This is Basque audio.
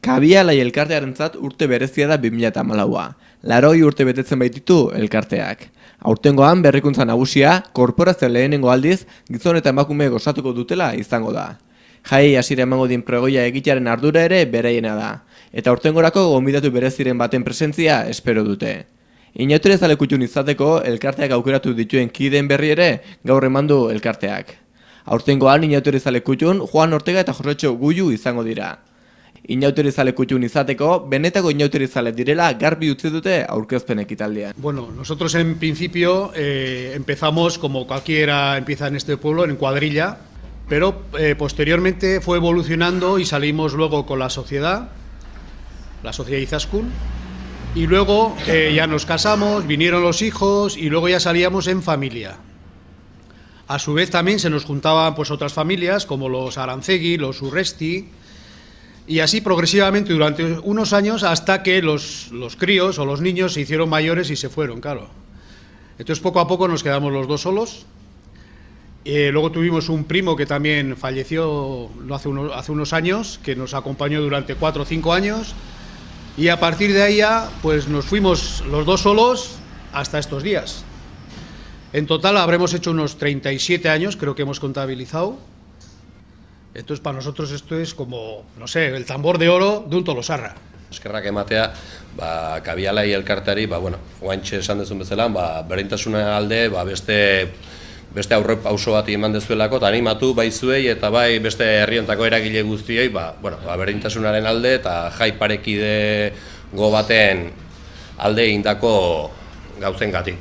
Kabialai elkartearentzat urte berezia da 2014a. 80 urte betetzen baititu elkarteak. Aurtengoan berrikuntza nagusia, korporazio lehenengo aldiz, gizon eta emakume gozatuko dutela izango da. Jai hasiera emango din pregoia egitearen ardura ere beraiena da. Eta aurtengorako gonbidatu bereziren baten presentzia espero dute. Inautere zalekutxun izateko elkarteak aukeratu dituen kideen berri ere gaur emandu elkarteak. Aurtengoan inautere zalekutxun Juan Ortega eta Jorretxo Gullu izango dira. Inauterizalekutxun izateko, benetako inauterizale direla garbi utzi dute aurkezpen ekitaldean. Bueno, nosotros en principio empezamos como cualquiera empieza en este pueblo, en cuadrilla, pero posteriormente fue evolucionando y salimos luego con la sociedad Izaskun, y luego ya nos casamos, vinieron los hijos y luego ya salíamos en familia. A su vez también se nos juntaban pues otras familias como los Arancegui, los Urresti. Y así progresivamente durante unos años hasta que los críos o los niños se hicieron mayores y se fueron, claro. Entonces poco a poco nos quedamos los dos solos. Luego tuvimos un primo que también falleció hace unos años, que nos acompañó durante 4 o 5 años. Y a partir de ahí ya pues nos fuimos los dos solos hasta estos días. En total habremos hecho unos 37 años, creo que hemos contabilizado. Entonces, para nosotros esto es como, no sé, el tambor de oro de un tolosarra. Eskerrak ematea, Kabialai elkarteari, oantxe esan dezun bezala, berdintasuna alde, beste aurrepauso bat eman dezuelako, eta animatu bai zuei eta bai beste herriontako eragile guztiei, berdintasunaren alde eta jai parekide go baten alde indako gauzengatik.